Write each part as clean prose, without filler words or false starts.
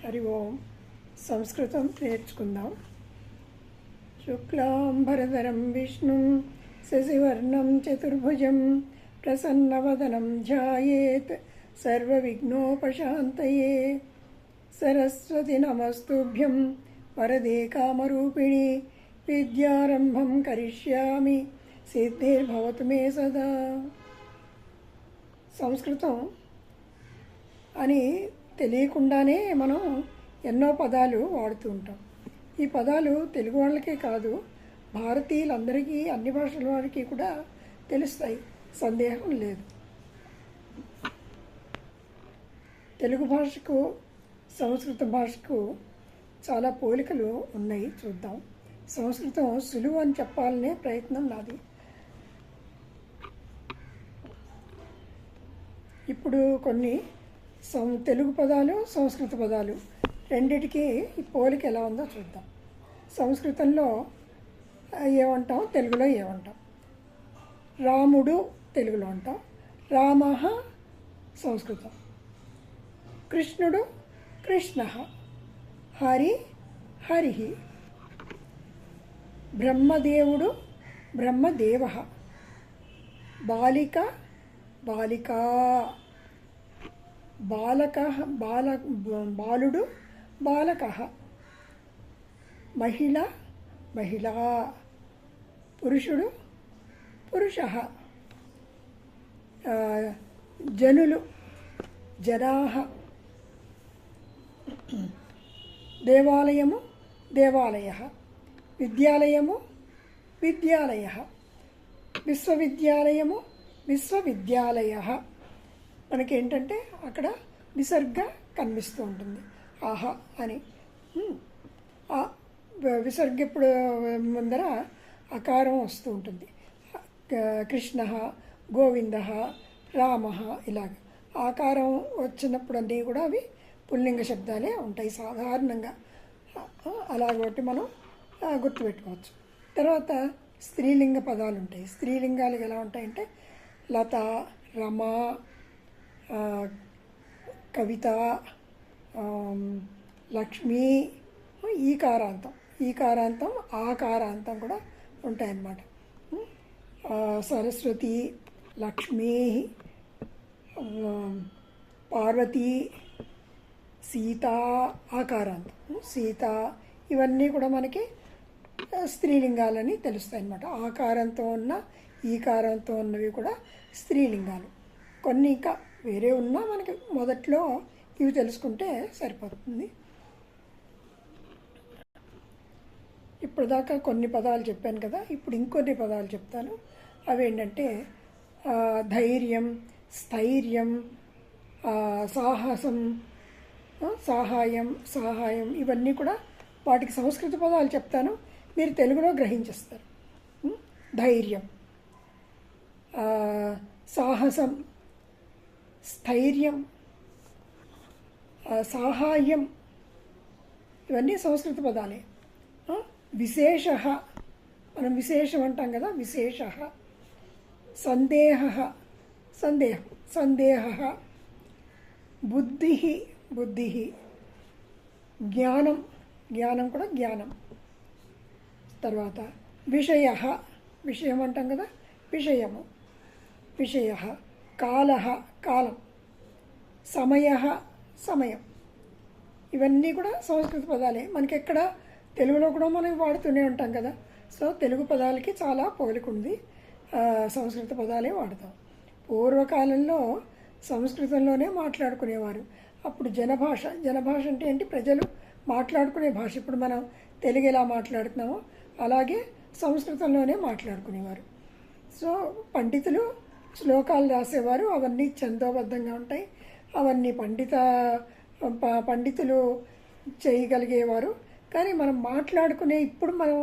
హరి ఓం. సంస్కృతం నేర్చుకుందాం. శుక్లాంబరధరం విష్ణుం శశివర్ణం చతుర్భుజం ప్రసన్నవదనం ధ్యాయేత్ సర్వవిఘ్నోపశాంతయే. సరస్వతి నమస్తుభ్యం వరదే కామరూపిణి విద్యారంభం కరిష్యామి సిద్ధిర్భవతు మే సదా. సంస్కృతం అని తెలియకుండానే మనం ఎన్నో పదాలు వాడుతూ ఉంటాం. ఈ పదాలు తెలుగు వాళ్ళకే కాదు, భారతీయులందరికీ, అన్ని భాషల వారికి కూడా తెలుస్తాయి, సందేహం లేదు. తెలుగు భాషకు సంస్కృత భాషకు చాలా పోలికలు ఉన్నాయి, చూద్దాం. సంస్కృతం సులువు అని చెప్పాలనే ప్రయత్నం నాది. ఇప్పుడు కొన్ని తెలుగు పదాలు, సంస్కృత పదాలు రెండిటికి ఈ పోలిక ఎలా ఉందో చూద్దాం. సంస్కృతంలో ఏమంటాం, తెలుగులో ఏమంటాం? రాముడు తెలుగులో అంటాం, రామః సంస్కృతం. కృష్ణుడు కృష్ణః, హరి హరిః, బ్రహ్మదేవుడు బ్రహ్మదేవః, బాలిక బాలికా, బాలకః బాలుడు బాలకః, మహిళ మహిళా, పురుషుడు పురుషః, జనులు జనాః, దేవాలయము దేవాలయః, విద్యాలయము విద్యాలయః, విశ్వవిద్యాలయము విశ్వవిద్యాలయః. మనకేంటంటే అక్కడ విసర్గ కనిపిస్తూ ఉంటుంది, ఆహా అని. విసర్గ ఇప్పుడు ముందర అకారం వస్తూ ఉంటుంది. కృష్ణ, గోవింద, రామ, ఇలాగ ఆకారం వచ్చినప్పుడు అన్నీ కూడా అవి పుల్లింగ శబ్దాలే ఉంటాయి సాధారణంగా. అలాగొట్టి మనం గుర్తుపెట్టుకోవచ్చు. తర్వాత స్త్రీలింగ పదాలు ఉంటాయి. స్త్రీలింగాలు ఎలా ఉంటాయంటే లత, రమ, కవిత, లక్ష్మి, ఈకారాంతం, ఈకారాంతం, ఆకారాంతం కూడా ఉంటాయన్నమాట. సరస్వతి, లక్ష్మీ, పార్వతి, సీత, ఆకారాంతం, సీత, ఇవన్నీ కూడా మనకి స్త్రీలింగాలని తెలుస్తాయి అన్నమాట. ఆకారంతో ఉన్న, ఈకారంతో ఉన్నవి కూడా స్త్రీలింగాలు. కొన్ని ఇంకా వేరే ఉన్నా మనకి మొదట్లో ఇవి తెలుసుకుంటే సరిపోతుంది. ఇప్పుడు దాకా కొన్ని పదాలు చెప్పాను కదా, ఇప్పుడు ఇంకొన్ని పదాలు చెప్తాను. అవి ఏంటంటే ధైర్యం, స్థైర్యం, సాహసం, సహాయం, సహాయం, ఇవన్నీ కూడా వాటికి సంస్కృత పదాలు చెప్తాను, మీరు తెలుగులో గ్రహించేస్తారు. ధైర్యం, సాహసం, స్థైర్యం, సాహాయం, ఇవన్నీ సంస్కృత పదాలే. విశేష, మనం విశేషం అంటాం కదా, విశేష. సందేహ, సందేహం, సందేహ. బుద్ధి, బుద్ధి. జ్ఞానం, జ్ఞానం కూడా జ్ఞానం. తర్వాత విషయ, విషయం అంటాం కదా, విషయము, విషయ. కాల, కాలం. సమయ, సమయం. ఇవన్నీ కూడా సంస్కృత పదాలే. మనకి ఎక్కడ తెలుగులో కూడా మనం వాడుతూనే ఉంటాం కదా. సో తెలుగు పదాలకి చాలా పోలిక ఉంది, సంస్కృత పదాలే వాడతాం. పూర్వకాలంలో సంస్కృతంలోనే మాట్లాడుకునేవారు. అప్పుడు జనభాష, జనభాష అంటే ఏంటి, ప్రజలు మాట్లాడుకునే భాష. ఇప్పుడు మనం తెలుగు ఎలా మాట్లాడుతున్నామో అలాగే సంస్కృతంలోనే మాట్లాడుకునేవారు. సో పండితులు శ్లోకాలు రాసేవారు, అవన్నీ ఛందోబద్ధంగా ఉంటాయి. అవన్నీ పండితులు చేయగలిగేవారు. కానీ మనం మాట్లాడుకునే, ఇప్పుడు మనం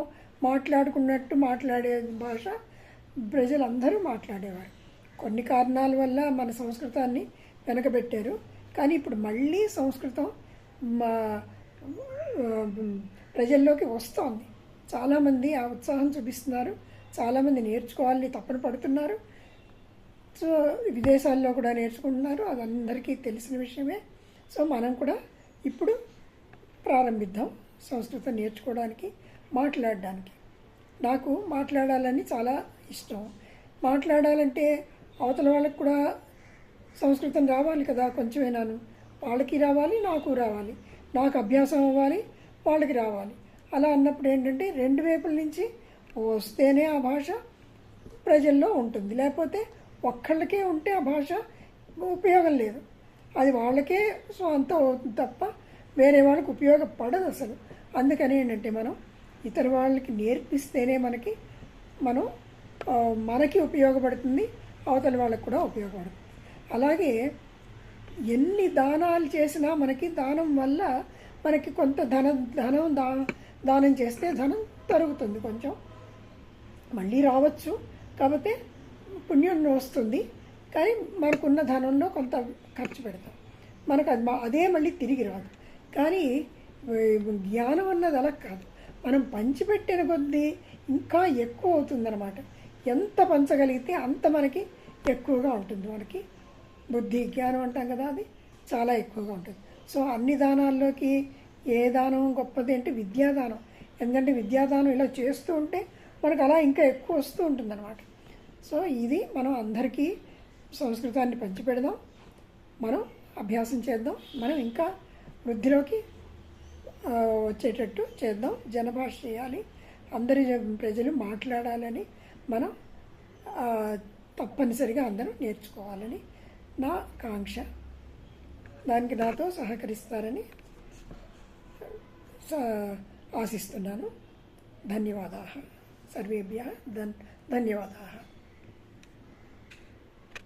మాట్లాడుకున్నట్టు మాట్లాడే భాష ప్రజలందరూ మాట్లాడేవారు. కొన్ని కారణాల వల్ల మన సంస్కృతాన్ని వెనకబెట్టారు. కానీ ఇప్పుడు మళ్ళీ సంస్కృతం ప్రజల్లోకి వస్తోంది. చాలామంది ఆ ఉత్సాహం చూపిస్తున్నారు, చాలామంది నేర్చుకోవాలని తపన పడుతున్నారు. సో విదేశాల్లో కూడా నేర్చుకుంటున్నారు, అది అందరికీ తెలిసిన విషయమే. సో మనం కూడా ఇప్పుడు ప్రారంభిద్దాం సంస్కృతం నేర్చుకోవడానికి, మాట్లాడడానికి. నాకు మాట్లాడాలని చాలా ఇష్టం. మాట్లాడాలంటే అవతల వాళ్ళకి కూడా సంస్కృతం రావాలి కదా, కొంచెమేనాను. వాళ్ళకి రావాలి, నాకు రావాలి. నాకు అభ్యాసం అవ్వాలి, వాళ్ళకి రావాలి. అలా అన్నప్పుడు ఏంటంటే రెండు వైపుల నుంచి వస్తేనే ఆ భాష ప్రజల్లో ఉంటుంది. లేకపోతే ఒక్కళ్ళకే ఉంటే ఆ భాష ఉపయోగం లేదు. అది వాళ్ళకే స్వంతం అవుతుంది తప్ప వేరే వాళ్ళకి ఉపయోగపడదు అసలు. అందుకని ఏంటంటే మనం ఇతర వాళ్ళకి నేర్పిస్తేనే మనకి ఉపయోగపడుతుంది, అవతల వాళ్ళకి కూడా ఉపయోగపడుతుంది. అలాగే ఎన్ని దానాలు చేసినా మనకి దానం వల్ల మనకి కొంత దానం చేస్తే ధనం తరుగుతుంది, కొంచెం మళ్ళీ రావచ్చు. కాకపోతే పుణ్యం వస్తుంది, కానీ మనకున్న ధనంలో కొంత ఖర్చు పెడతాం, మనకు అదే మళ్ళీ తిరిగి రాదు. కానీ జ్ఞానం అన్నది అలా కాదు, మనం పంచిపెట్టిన కొద్దీ ఇంకా ఎక్కువ అవుతుందన్నమాట. ఎంత పంచగలిగితే అంత మనకి ఎక్కువగా ఉంటుంది. మనకి బుద్ధి జ్ఞానం అంటాం కదా, అది చాలా ఎక్కువగా ఉంటుంది. సో అన్ని దానాల్లోకి ఏ దానం గొప్పది అంటే విద్యాదానం. ఎందుకంటే విద్యాదానం ఇలా చేస్తూ ఉంటే మనకు అలా ఇంకా ఎక్కువ వస్తూ ఉంటుందన్నమాట. సో ఇది మనం అందరికీ సంస్కృతాన్ని పంచిపెడదాం, మనం అభ్యాసం చేద్దాం, మనం ఇంకా వృద్ధిలోకి వచ్చేటట్టు చేద్దాం. జనభాష చేయాలి, అందరి ప్రజలు మాట్లాడాలని మనం తప్పనిసరిగా అందరూ నేర్చుకోవాలని నా కాంక్ష. దానికి నాతో సహకరిస్తారని ఆశిస్తున్నాను. ధన్యవాదాः సర్వేభ్యः ధన్యవాదాः.